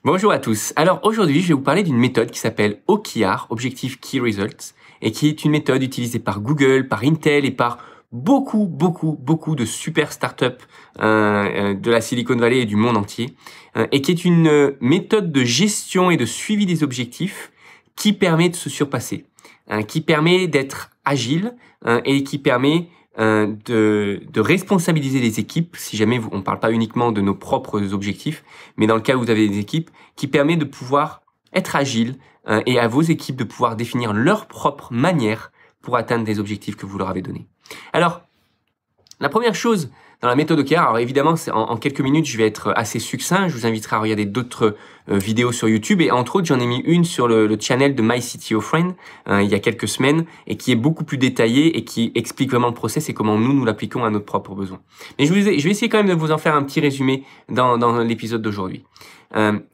Bonjour à tous. Alors aujourd'hui, je vais vous parler d'une méthode qui s'appelle OKR, Objective Key Results, et qui est une méthode utilisée par Google, par Intel et par beaucoup de super startups de la Silicon Valley et du monde entier, et qui est une méthode de gestion et de suivi des objectifs qui permet de se surpasser, qui permet d'être agile et qui permet de responsabiliser les équipes, si jamais on ne parle pas uniquement de nos propres objectifs, mais dans le cas où vous avez des équipes, qui permet de pouvoir être agile et à vos équipes de pouvoir définir leur propre manière pour atteindre des objectifs que vous leur avez donnés. Alors, la première chose dans la méthode OKR, alors évidemment, en quelques minutes, je vais être assez succinct. Je vous inviterai à regarder d'autres vidéos sur YouTube. Et entre autres, j'en ai mis une sur le channel de My CTO Friend il y a quelques semaines et qui est beaucoup plus détaillée et qui explique vraiment le process et comment nous l'appliquons à notre propre besoin. Mais je vais essayer quand même de vous en faire un petit résumé dans l'épisode d'aujourd'hui.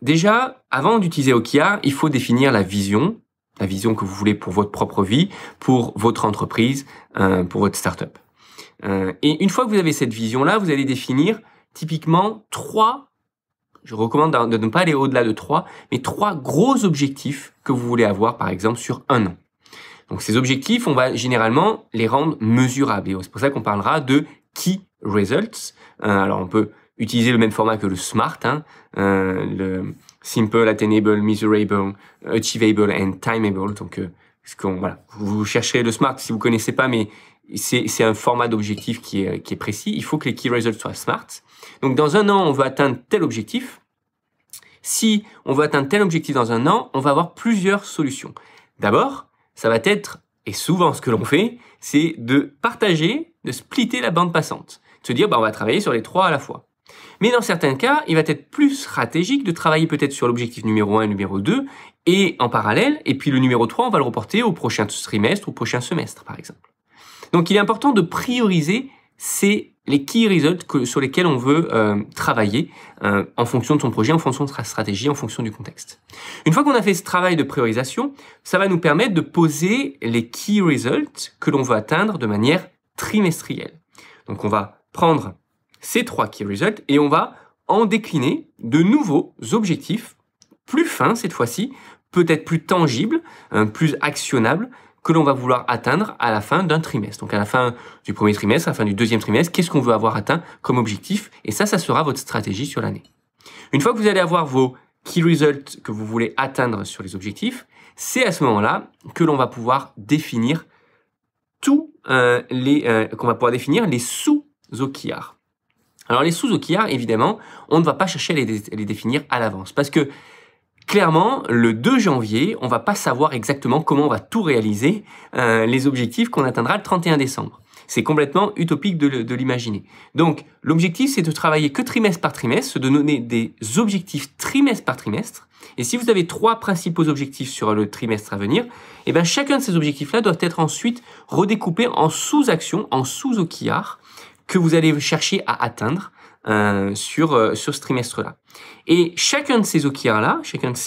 Déjà, avant d'utiliser OKR, il faut définir la vision que vous voulez pour votre propre vie, pour votre entreprise, pour votre startup. Et une fois que vous avez cette vision-là, vous allez définir typiquement je recommande de ne pas aller au-delà de 3 gros objectifs que vous voulez avoir, par exemple, sur un an. Donc ces objectifs, on va généralement les rendre mesurables. Et c'est pour ça qu'on parlera de Key Results. Alors on peut utiliser le même format que le SMART, le Simple, Attainable, Measurable, Achievable and Timeable. Donc voilà, vous chercherez le SMART si vous connaissez pas, mais c'est un format d'objectif qui est précis. Il faut que les key results soient smart. Donc, dans un an, on veut atteindre tel objectif. Si on veut atteindre tel objectif dans un an, on va avoir plusieurs solutions. D'abord, ça va être, et souvent ce que l'on fait, c'est de partager, de splitter la bande passante. De se dire, on va travailler sur les 3 à la fois. Mais dans certains cas, il va être plus stratégique de travailler peut-être sur l'objectif numéro 1 et numéro 2, et en parallèle, et puis le numéro 3, on va le reporter au prochain trimestre, au prochain semestre, par exemple. Donc, il est important de prioriser les key results sur lesquels on veut travailler en fonction de son projet, en fonction de sa stratégie, en fonction du contexte. Une fois qu'on a fait ce travail de priorisation, ça va nous permettre de poser les key results que l'on veut atteindre de manière trimestrielle. Donc, on va prendre ces 3 key results et on va en décliner de nouveaux objectifs plus fins cette fois-ci, peut-être plus tangibles, plus actionnables, que l'on va vouloir atteindre à la fin d'un trimestre. Donc à la fin du premier trimestre, à la fin du deuxième trimestre, qu'est-ce qu'on veut avoir atteint comme objectif? Et ça sera votre stratégie sur l'année. Une fois que vous allez avoir vos key results que vous voulez atteindre sur les objectifs, c'est à ce moment-là que l'on va pouvoir définir les sous-OKR. Alors les sous-OKR, évidemment, on ne va pas chercher à les définir à l'avance parce que clairement, le 2 janvier, on va pas savoir exactement comment on va tout réaliser, les objectifs qu'on atteindra le 31 décembre. C'est complètement utopique de l'imaginer. Donc, l'objectif, c'est de travailler que trimestre par trimestre, de donner des objectifs trimestre par trimestre. Et si vous avez 3 principaux objectifs sur le trimestre à venir, eh ben, chacun de ces objectifs-là doit être ensuite redécoupé en sous-actions, en sous-OKR, que vous allez chercher à atteindre sur ce trimestre-là. Et chacun de ces OKR-là, chacun de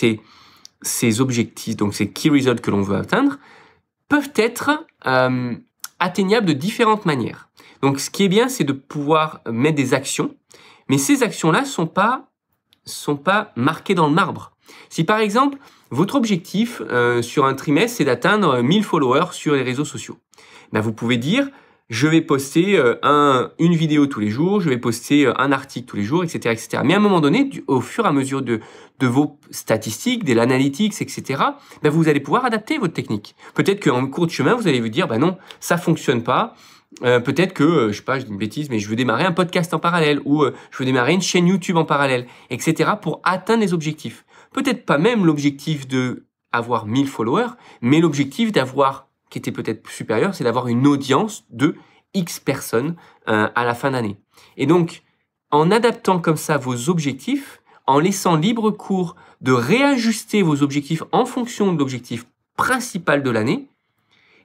ces objectifs, donc ces key results que l'on veut atteindre, peuvent être atteignables de différentes manières. Donc ce qui est bien, c'est de pouvoir mettre des actions, mais ces actions-là sont pas marquées dans le marbre. Si par exemple, votre objectif sur un trimestre, c'est d'atteindre 1000 followers sur les réseaux sociaux, ben, vous pouvez dire je vais poster une vidéo tous les jours, je vais poster un article tous les jours, etc., etc. Mais à un moment donné, au fur et à mesure de vos statistiques, de l'analytics, etc., ben vous allez pouvoir adapter votre technique. Peut-être qu'en cours de chemin, vous allez vous dire, non, ça fonctionne pas. Peut-être que, je sais pas, je dis une bêtise, mais je veux démarrer un podcast en parallèle ou je veux démarrer une chaîne YouTube en parallèle, etc., pour atteindre les objectifs. Peut-être pas même l'objectif de avoir 1000 followers, mais l'objectif d'avoir qui était peut-être supérieur, c'est d'avoir une audience de X personnes à la fin d'année. Et donc, en adaptant comme ça vos objectifs, en laissant libre cours de réajuster vos objectifs en fonction de l'objectif principal de l'année,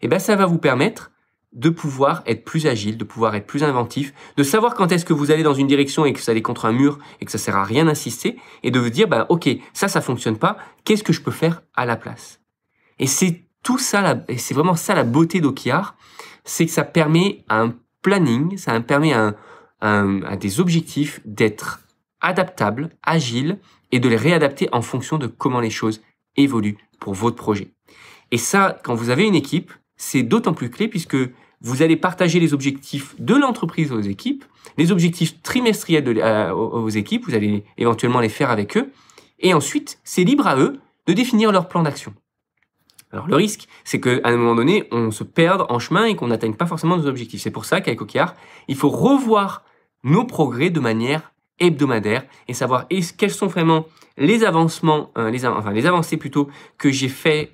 eh ben, ça va vous permettre de pouvoir être plus agile, de pouvoir être plus inventif, de savoir quand est-ce que vous allez dans une direction et que vous allez contre un mur et que ça sert à rien d'insister, et de vous dire, ok, ça fonctionne pas, qu'est-ce que je peux faire à la place? Et c'est tout ça, c'est vraiment ça la beauté d'OKR, c'est que ça permet à un planning, ça permet à des objectifs d'être adaptables, agiles et de les réadapter en fonction de comment les choses évoluent pour votre projet. Et ça, quand vous avez une équipe, c'est d'autant plus clé puisque vous allez partager les objectifs de l'entreprise aux équipes, les objectifs trimestriels aux équipes, vous allez éventuellement les faire avec eux, et ensuite, c'est libre à eux de définir leur plan d'action. Alors le risque, c'est qu'à un moment donné, on se perde en chemin et qu'on n'atteigne pas forcément nos objectifs. C'est pour ça qu'avec OKR, il faut revoir nos progrès de manière hebdomadaire et savoir quels sont vraiment les avancements, les avancées plutôt que j'ai fait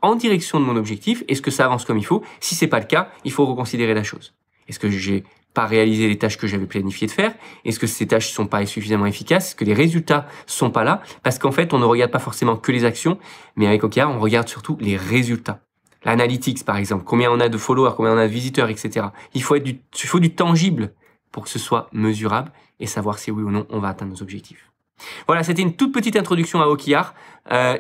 en direction de mon objectif. Est-ce que ça avance comme il faut? Si c'est pas le cas, il faut reconsidérer la chose. Est-ce que j'ai pas réalisé les tâches que j'avais planifié de faire? Est-ce que ces tâches sont pas suffisamment efficaces? Est-ce que les résultats sont pas là? Parce qu'en fait, on ne regarde pas forcément que les actions, mais avec OKR, on regarde surtout les résultats. L'analytics, par exemple, combien on a de followers, combien on a de visiteurs, etc. Il faut du tangible pour que ce soit mesurable et savoir si oui ou non on va atteindre nos objectifs. Voilà, c'était une toute petite introduction à OKR.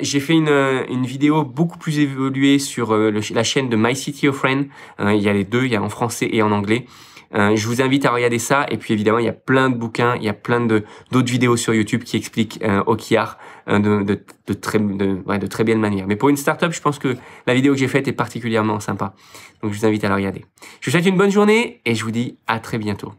J'ai fait une vidéo beaucoup plus évoluée sur la chaîne de My City of Friends. Il y a les deux, il y a en français et en anglais. Je vous invite à regarder ça. Et puis évidemment, il y a plein de bouquins, il y a plein d'autres vidéos sur YouTube qui expliquent OKR de très belle manière. Mais pour une startup, je pense que la vidéo que j'ai faite est particulièrement sympa. Donc je vous invite à la regarder. Je vous souhaite une bonne journée et je vous dis à très bientôt.